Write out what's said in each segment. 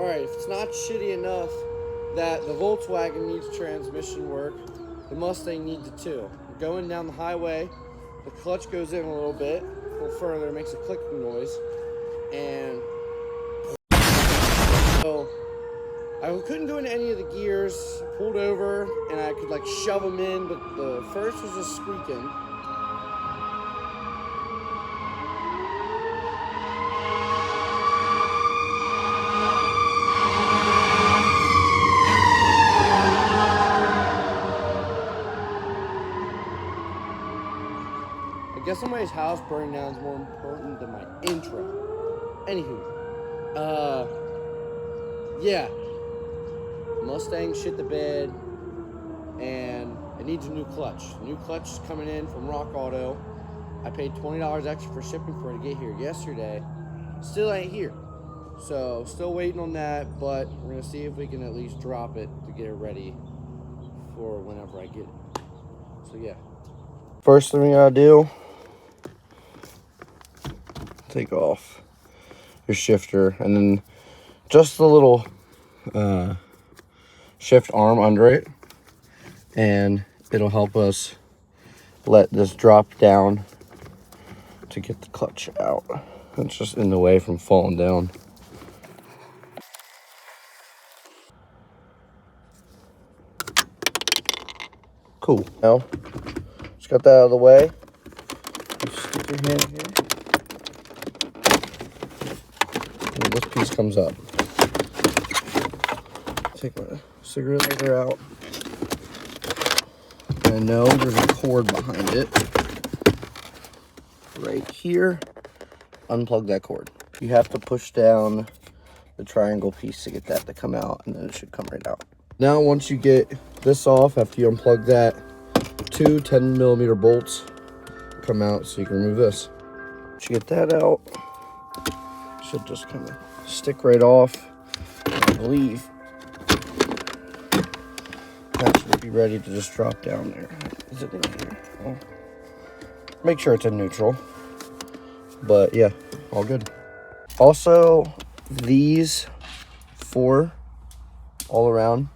Alright, if it's not shitty enough that the Volkswagen needs transmission work, the Mustang needs it too. Going down the highway, the clutch goes in a little bit, a little further, it makes a clicking noise, and so I couldn't go into any of the gears, pulled over, and I could like shove them in, but the first was just squeaking. I guess somebody's house burning down is more important than my intro. Anywho, yeah, Mustang shit the bed, and it needs a new clutch. New clutch is coming in from Rock Auto. I paid $20 extra for shipping for it to get here yesterday. Still ain't here, so still waiting on that. But we're gonna see if we can at least drop it to get it ready for whenever I get it. So yeah, first thing we gotta do, take off your shifter, and then just the little shift arm under it, and it'll help us let this drop down to get the clutch out. It's just in the way from falling down. Cool. Now, just got that out of the way. Just stick your hand here. And this piece comes up. Take my cigarette lighter out. And I know there's a cord behind it. Right here. Unplug that cord. You have to push down the triangle piece to get that to come out, and then it should come right out. Now, once you get this off, after you unplug that, two 10mm bolts come out so you can remove this. Once you get that out, it should just kind of stick right off. I believe that should be ready to just drop down there. Is it in here? Well, make sure it's in neutral. But yeah, all good. Also, these 4 all around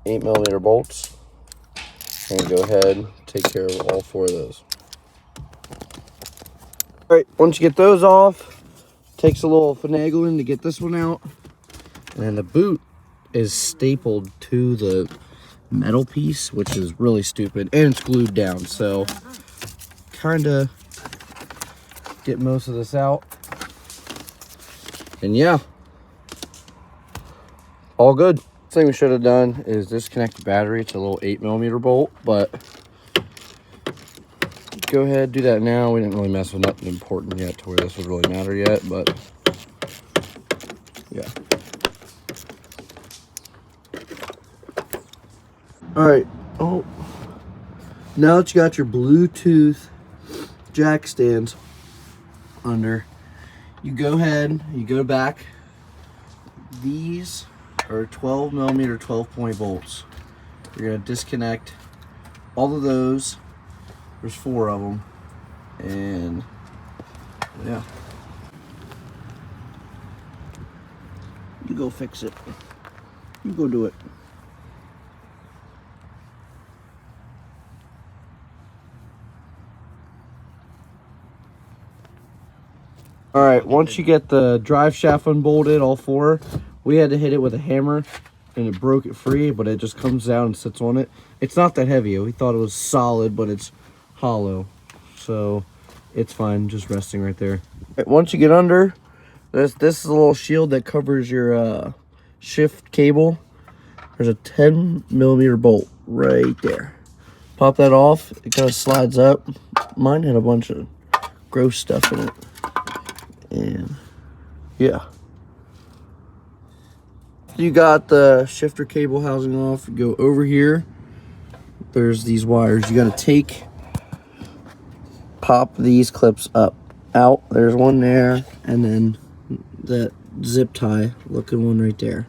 8mm bolts. I'm gonna go ahead and take care of all 4 of those. All right, once you get those off, takes a little finagling to get this one out, and then the boot is stapled to the metal piece, which is really stupid, and it's glued down. So, kind of get most of this out, and yeah, all good. Thing we should have done is disconnect the battery. It's a little 8mm bolt, but go ahead, do that now. We didn't really mess with nothing important yet to where this would really matter yet, but yeah. All right. Oh, now that you got your Bluetooth jack stands under, you go ahead, you go back. These are 12mm 12-point bolts. You're gonna disconnect all of those. There's 4 of them, and yeah, you go fix it. You go do it. All right, once you get the drive shaft unbolted, all 4, we had to hit it with a hammer, and it broke it free, but it just comes down and sits on it. It's not that heavy. We thought it was solid, but it's hollow, so it's fine, just resting right there. Right, once you get under, this is a little shield that covers your shift cable. There's a 10mm bolt right there. Pop that off, it kind of slides up. Mine had a bunch of gross stuff in it. And yeah, you got the shifter cable housing off. You go over here, there's these wires. You got to pop these clips up out. There's one there, and then that zip tie looking one right there.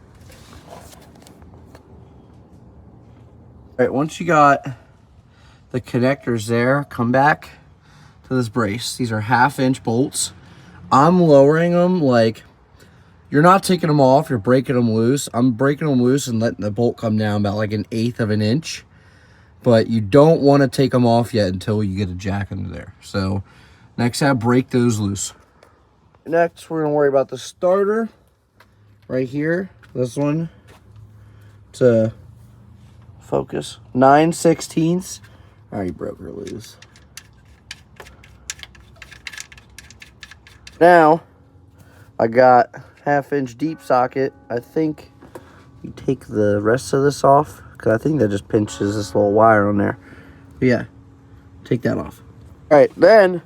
All right, once you got the connectors there, come back to this brace. These are 1/2-inch bolts. I'm lowering them like, you're not taking them off, you're breaking them loose. I'm breaking them loose and letting the bolt come down about like 1/8 of an inch. But you don't want to take them off yet until you get a jack under there. So next I break those loose. Next, we're gonna worry about the starter right here. This one to focus. 9/16. I already broke her loose. Now, I got 1/2 inch deep socket. I think you take the rest of this off, because I think that just pinches this little wire on there. But yeah, take that off. All right, then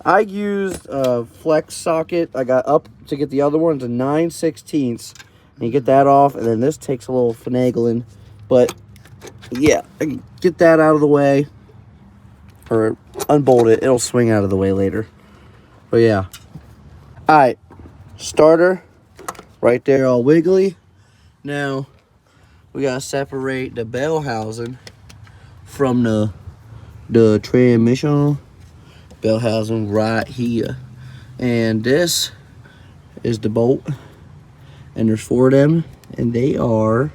I used a flex socket. I got up to get the other one to 9/16. And you get that off, and then this takes a little finagling. But yeah, I can get that out of the way. Or unbolt it. It'll swing out of the way later. But yeah. Alright. Starter. Right there all wiggly. Now, we gotta separate the bell housing from the transmission. Bell housing right here. And this is the bolt. And there's 4 of them. And they are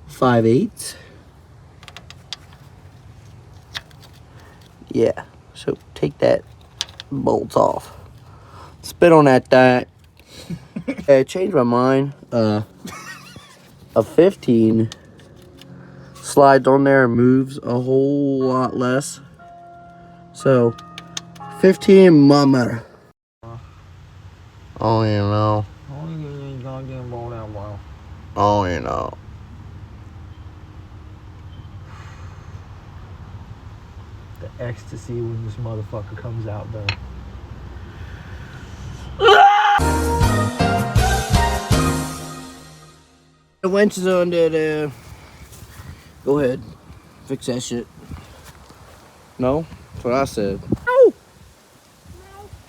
5/8. Yeah, so take that bolts off. Spit on that thing. I changed my mind. A 15 slides on there and moves a whole lot less. So 15 mama. Oh, you know. Oh, you know. The ecstasy when this motherfucker comes out, though. The winch is under there. Go ahead. Fix that shit. No? That's what I said. Meow.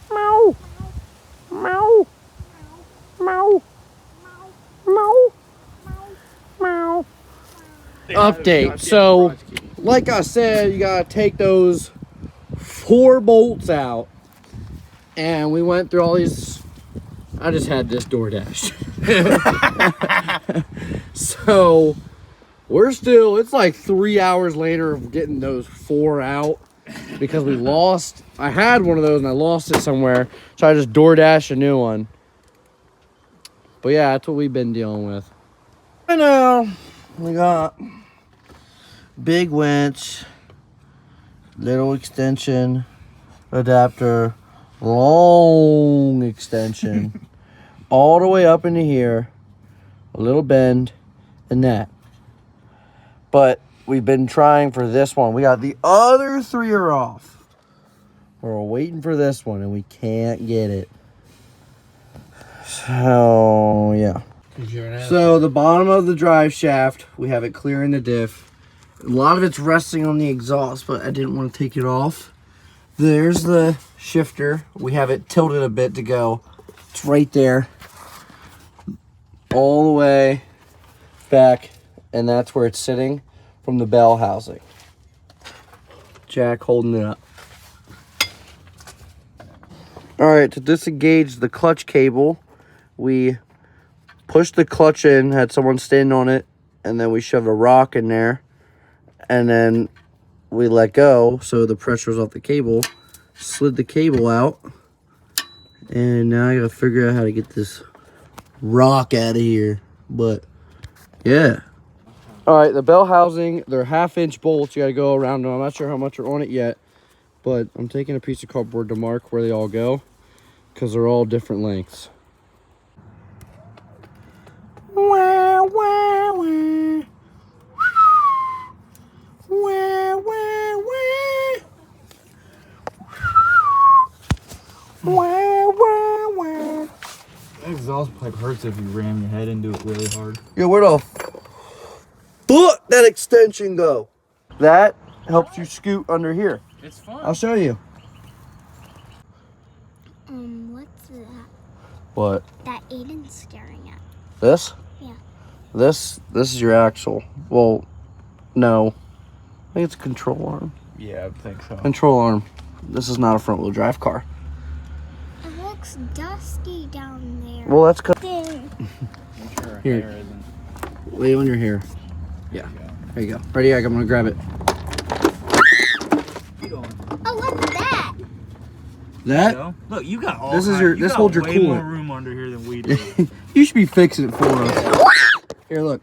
Meow. Meow. Meow. Meow. Meow. Update. So, like I said, you gotta take those 4 bolts out. And we went through all these. I just had this DoorDash. So, we're still, it's like 3 hours later of getting those 4 out. Because we lost, I had one of those and I lost it somewhere. So I just DoorDash a new one. But yeah, that's what we've been dealing with. I know. We got big winch, little extension, adapter, long extension, all the way up into here, a little bend, and that. But we've been trying for this one. We got the other 3 are off. We're waiting for this one, and we can't get it. So, yeah. So, the bottom of the drive shaft, we have it clearing the diff. A lot of it's resting on the exhaust, but I didn't want to take it off. There's the shifter. We have it tilted a bit to go. It's right there. All the way back, and that's where it's sitting from the bell housing. Jack holding it up. Alright, to disengage the clutch cable, we pushed the clutch in, had someone stand on it, and then we shoved a rock in there, and then we let go so the pressure was off the cable, slid the cable out, and now I gotta figure out how to get this rock out of here. But yeah. Alright, the bell housing, they're 1/2 inch bolts. You gotta go around them. I'm not sure how much are on it yet, but I'm taking a piece of cardboard to mark where they all go, because they're all different lengths. Wah, wah, wah. Wah, wah, wah. Wah, wah, wah. That exhaust pipe hurts if you ram your head into it really hard. Yeah, where the foot that extension go? That helps you scoot under here. It's fun. I'll show you. What's that? What? That Aiden's staring at. This? Yeah. This is your axle. Well, no. I think it's a control arm. Yeah, I think so. Control arm. This is not a front wheel drive car. It looks looks dusty down there. Well, that's good. There. Sure, Here. hair isn't. Lay on your hair. Yeah. There you go. Ready? I'm gonna grab it. Keep going. Oh, what's that? That? Go. Look, you got all. This is kinds- your- you this got holds your way more coolant. room under here than we do. You should be fixing it for us. Here, look.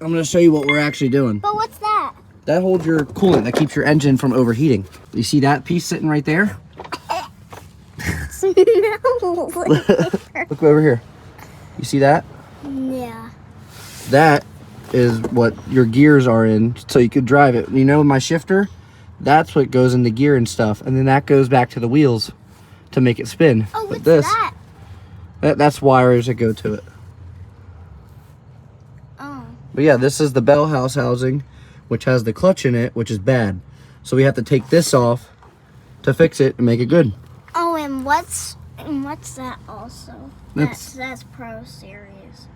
I'm gonna show you what we're actually doing. But what's that? That holds your coolant. That keeps your engine from overheating. You see that piece sitting right there? Smells. Look over here. You see that? Yeah. That is what your gears are in, so you could drive it. You know, my shifter, that's what goes in the gear and stuff, and then that goes back to the wheels to make it spin. Oh, But what's that? that's wires that go to it. Oh. But yeah, this is the bell house housing, which has the clutch in it, which is bad. So we have to take this off to fix it and make it good. Oh, and what's that also? That's Pro Series.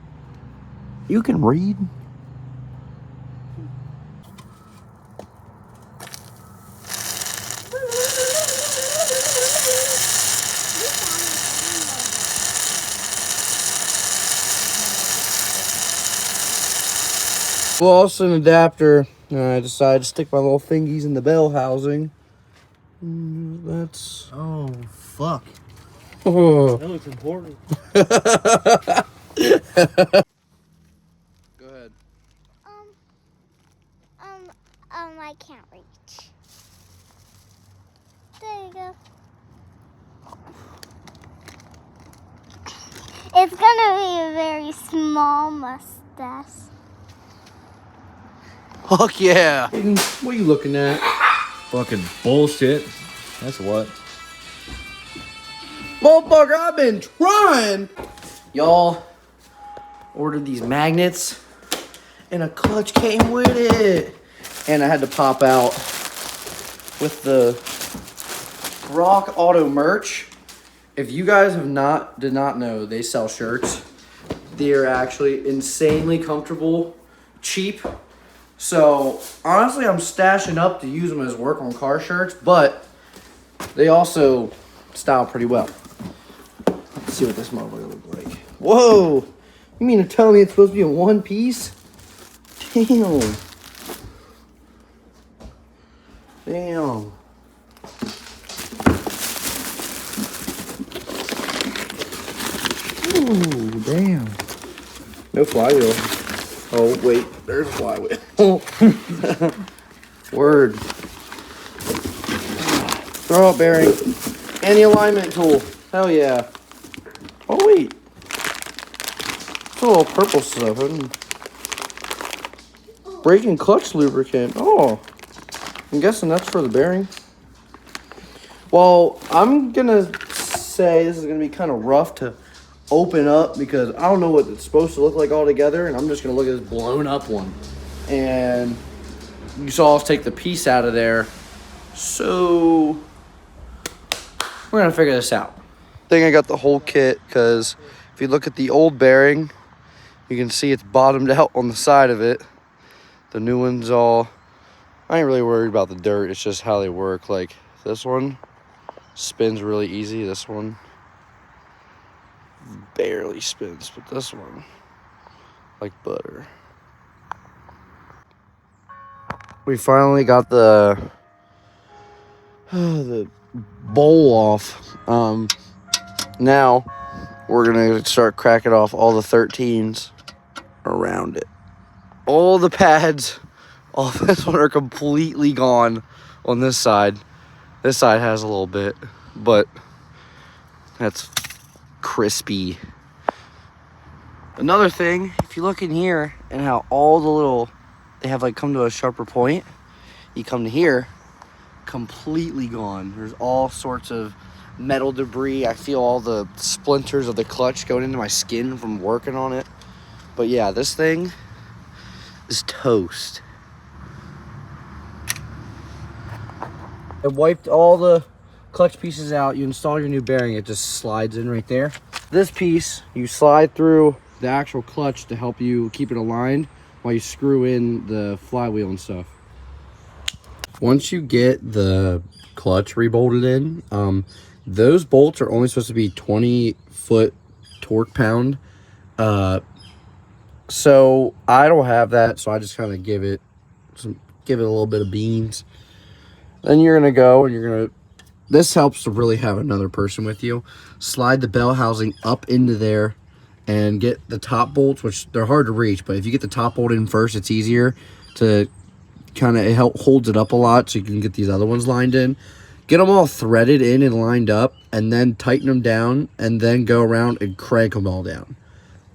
You can read. Well, also an adapter. I decided to stick my little fingies in the bell housing. That's... Oh fuck! Oh. That looks important. Go ahead. I can't reach. There you go. It's gonna be a very small mustache. Fuck yeah. What are you looking at? Fucking bullshit. That's what. Motherfucker, I've been trying. Y'all ordered these magnets and a clutch came with it. And I had to pop out with the Rock Auto merch. If you guys did not know, they sell shirts. They are actually insanely comfortable, cheap. So honestly, I'm stashing up to use them as work on car shirts, but they also style pretty well. Let's see what this motherfucker looks like. Whoa! You mean to tell me it's supposed to be in one piece? Damn. Damn. Ooh, damn. No flywheel. Oh, wait. There's a flywheel. Word. Throw out bearing. And the alignment tool. Hell yeah. Oh, wait. It's a little purple stuff. Brake and clutch lubricant. Oh. I'm guessing that's for the bearing. Well, I'm going to say this is going to be kind of rough to open up because I don't know what it's supposed to look like all together, and I'm just going to look at this blown up one. And you saw us take the piece out of there. So we're going to figure this out. I think I got the whole kit because if you look at the old bearing, you can see it's bottomed out on the side of it. The new one's all... I ain't really worried about the dirt. It's just how they work. Like this one spins really easy. This one barely spins, but this one like butter. We finally got the bowl off. Now we're gonna start cracking off all the 13s around it. All the pads off this one are completely gone on this side. This side has a little bit, but that's crispy. Another thing, if you look in here and how all the little, they have like come to a sharper point, you come to here, completely gone. There's all sorts of metal debris. I feel all the splinters of the clutch going into my skin from working on it. But yeah, this thing is toast. I wiped all the clutch pieces out. You install your new bearing, it just slides in right there. This piece, you slide through the actual clutch to help you keep it aligned while you screw in the flywheel and stuff. Once you get the clutch rebolted in, those bolts are only supposed to be 20-foot torque pound. So I don't have that, so I just kind of give it a little bit of beans. Then you're gonna go and you're gonna, this helps to really have another person with you. Slide the bell housing up into there and get the top bolts, which they're hard to reach, but if you get the top bolt in first, it's easier to kind of, it holds it up a lot so you can get these other ones lined in. Get them all threaded in and lined up, and then tighten them down, and then go around and crank them all down.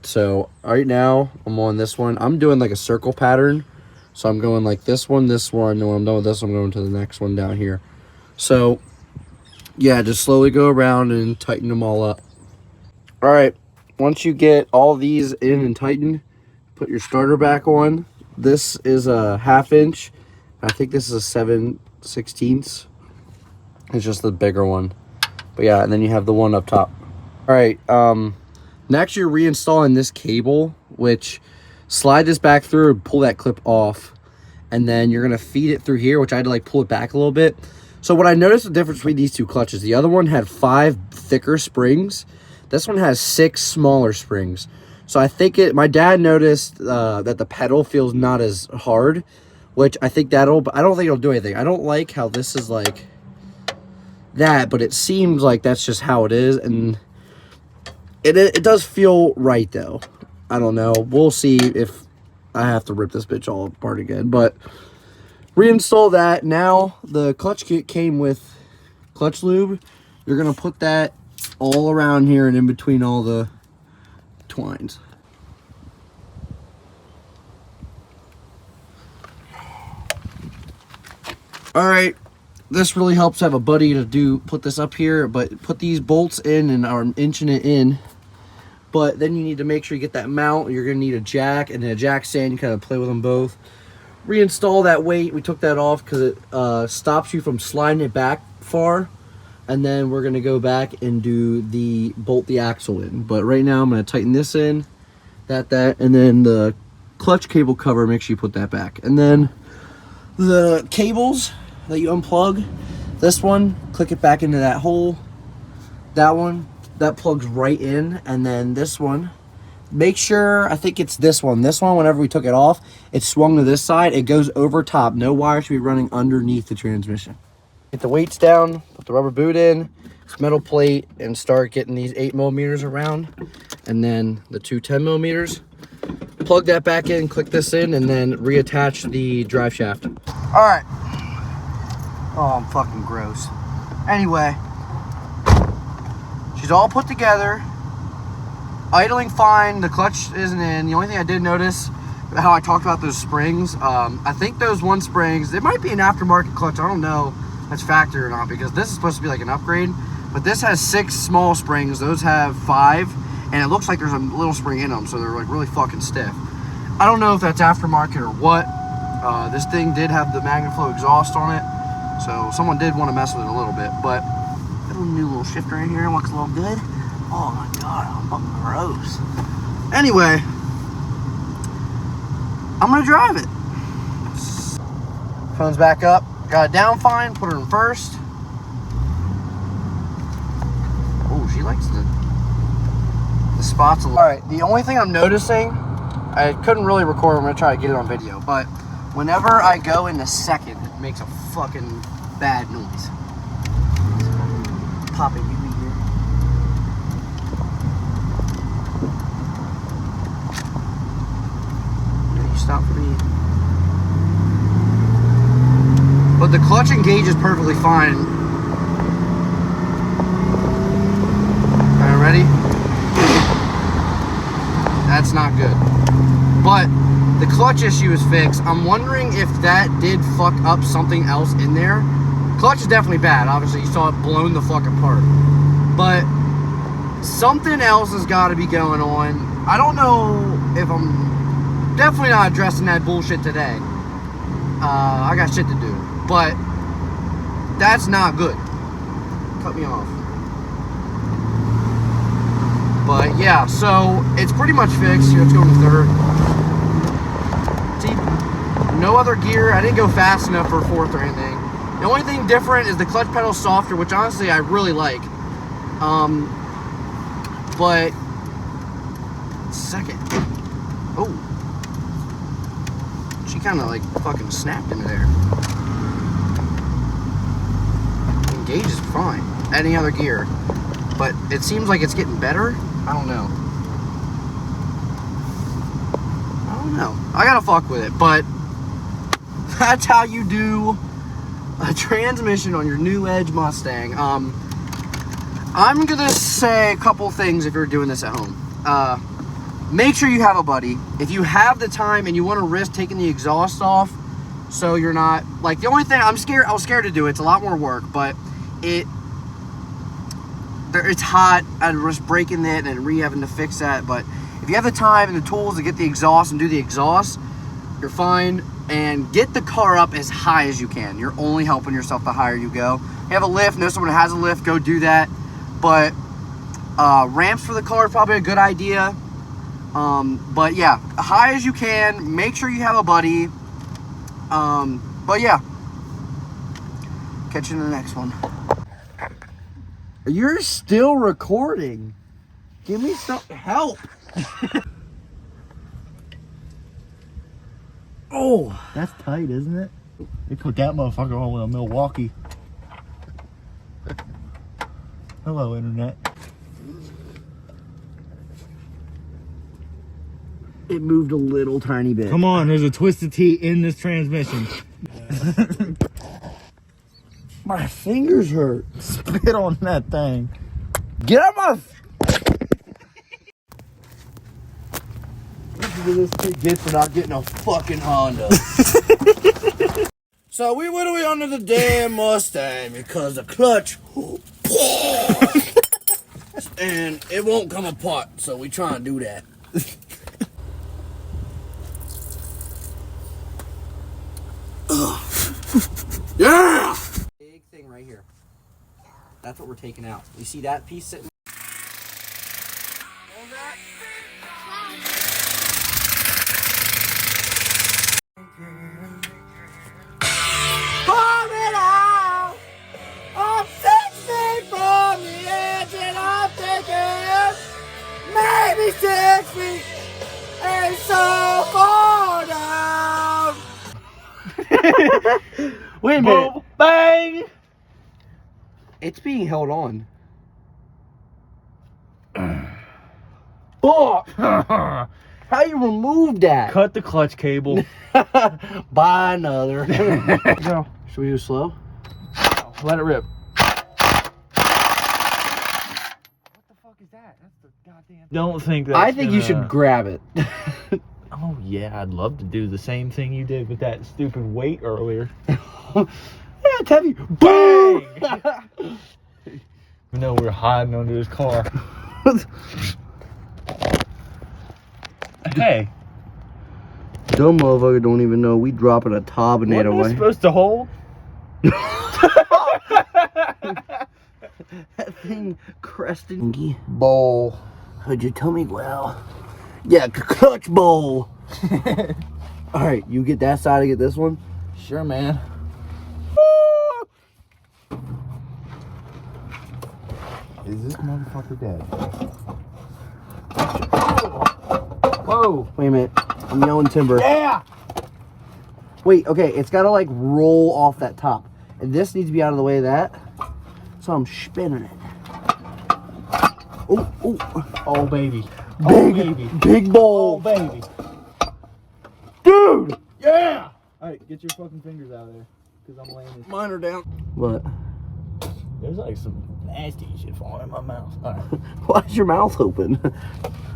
So right now I'm on this one. I'm doing like a circle pattern. So I'm going like this one, and when I'm done with this, I'm going to the next one down here. So yeah, just slowly go around and tighten them all up. All right, once you get all these in and tightened, put your starter back on. This is a 1/2 inch. I think this is a 7/16. It's just the bigger one. But yeah, and then you have the one up top. All right, next you're reinstalling this cable, which slide this back through and pull that clip off. And then you're gonna feed it through here, which I had to like pull it back a little bit. So what I noticed the difference between these two clutches, the other one had 5 thicker springs. This one has 6 smaller springs. So I think my dad noticed that the pedal feels not as hard, which I think I don't think it'll do anything. I don't like how this is like that, but it seems like that's just how it is. And it does feel right though. I don't know. We'll see if I have to rip this bitch all apart again, but reinstall that. Now the clutch kit came with clutch lube. You're gonna put that all around here and in between all the twines. All right, this really helps have a buddy to put this up here, but put these bolts in and are inching it in. But then you need to make sure you get that mount. You're gonna need a jack and a jack stand. You kind of play with them both. Reinstall that weight. We took that off because it stops you from sliding it back far. And then we're gonna go back and do bolt the axle in. But right now I'm gonna tighten this in, that, and then the clutch cable cover, make sure you put that back. And then the cables that you unplug, this one, click it back into that hole. That one, that plugs right in. And then this one, make sure, I think it's this one. This one, whenever we took it off, it swung to this side. It goes over top. No wire should be running underneath the transmission. Get the weights down, put the rubber boot in, this metal plate, and start getting these 8mm around. And then the two 10mm. Plug that back in, click this in, and then reattach the drive shaft. All right. Oh, I'm fucking gross. Anyway, she's all put together. Idling fine, the clutch isn't in. The only thing I did notice, how I talked about those springs, I think those one springs, it might be an aftermarket clutch, I don't know if that's factory or not, because this is supposed to be like an upgrade, but this has 6 small springs, those have 5, and it looks like there's a little spring in them, so they're like really fucking stiff. I don't know if that's aftermarket or what. This thing did have the MagnaFlow exhaust on it, so someone did want to mess with it a little bit, but little new little shifter in here looks a little good. Oh my god, I'm fucking gross. Anyway, I'm gonna drive it. Phone's back up. Got it down fine. Put her in first. Oh, she likes the spots a lot. All right, the only thing I'm noticing, I couldn't really record. I'm gonna try to get it on video, but whenever I go into second, it makes a fucking bad noise. Pop it, you here. You stop for me. But the clutch engage is perfectly fine. Alright, ready? That's not good. But the clutch issue is fixed. I'm wondering if that did fuck up something else in there. Clutch is definitely bad. Obviously, you saw it blown the fuck apart. But something else has got to be going on. I don't know if I'm definitely not addressing that bullshit today. I got shit to do. But that's not good. Cut me off. But yeah, so it's pretty much fixed. Here, let's go to third. See, no other gear. I didn't go fast enough for fourth or anything. The only thing different is the clutch pedal softer, which honestly I really like. But second. Oh. She kind of like fucking snapped into there. Engage is fine. Any other gear. But it seems like it's getting better. I don't know. I gotta fuck with it, but that's how you do a transmission on your new Edge Mustang. I'm gonna say a couple things if you're doing this at home. Make sure you have a buddy. If you have the time and you want to risk taking the exhaust off, so you're not like, the only thing I was scared to do it. It's a lot more work, but it's hot. I'd risk breaking it and having to fix that. But if you have the time and the tools to get the exhaust and do the exhaust, you're fine. And get the car up as high as you can. You're only helping yourself the higher you go. You have a lift, know someone who has a lift, go do that. But ramps for the car are probably a good idea. But yeah, high as you can. Make sure you have a buddy. But yeah, catch you in the next one. You're still recording. Give me some help. Oh, That's tight, isn't it? They put that motherfucker on with a Milwaukee. Hello, internet. it moved a little tiny bit. Come on, there's a twisted T in this transmission. My fingers hurt. Spit on that thing. Get out my... This is what this kid gets for not getting a fucking Honda. So we went away under the damn Mustang because the clutch... and it won't come apart, so we try and do that. Yeah! Big thing right here. That's what we're taking out. You see that piece sitting? Pop it out! I'm 6 feet from the edge and I'm thinking maybe 6 feet ain't so far down. Wait a minute. Boom, bang! It's being held on. Fuck! How you remove that? Cut the clutch cable. Buy another. Go. Should we do slow? Let it rip. What the fuck is that? That's the goddamn... Don't think that. I think you should grab it. Oh yeah, I'd love to do the same thing you did with that stupid weight earlier. Yeah, it's heavy. Boom! We know we're hiding under his car. Hey, Dumb motherfucker don't even know we dropping a Tobinator what am I away. supposed to hold? That thing crested. Bowl. Heard you tell me well. Yeah, clutch bowl. Alright, you get that side, I get this one. Sure, man. Is this motherfucker dead? Whoa! Wait a minute. I'm yelling timber. Yeah! Wait, okay, it's gotta like roll off that top. And this needs to be out of the way of that. So I'm spinning it. Oh, oh. Oh, baby. Big, Oh, baby. big bowl. Oh, baby. Dude! Yeah! Alright, get your fucking fingers out of there. Because I'm laying this. Mine are down. What? There's like some nasty shit falling in my mouth. Alright. Why is your mouth open?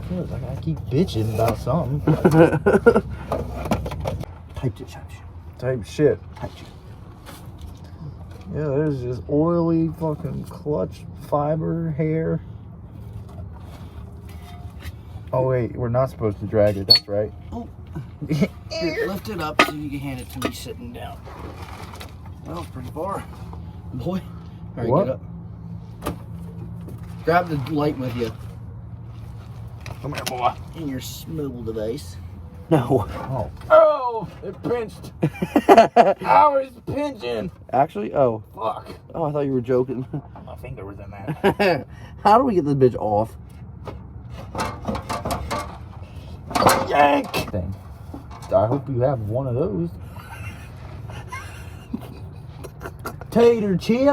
Feels like I keep bitching about something. Type shit, type shit. Type shit. Type shit. Yeah, there's this oily fucking clutch fiber hair. Oh wait, we're not supposed to drag it, that's right. Oh. Here, lift it up so you can hand it to me sitting down. Well, it's pretty far. Boy. Alright, What? get up. Grab the light with you. Come here, boy. In your mobile device. No. Oh. Oh! Oh, it pinched. Ow, it's pinching. Actually, oh. Fuck. Oh, I thought you were joking. My finger was in that. How do we get this bitch off? Yank. Thing. I hope you have one of those. Tater chip.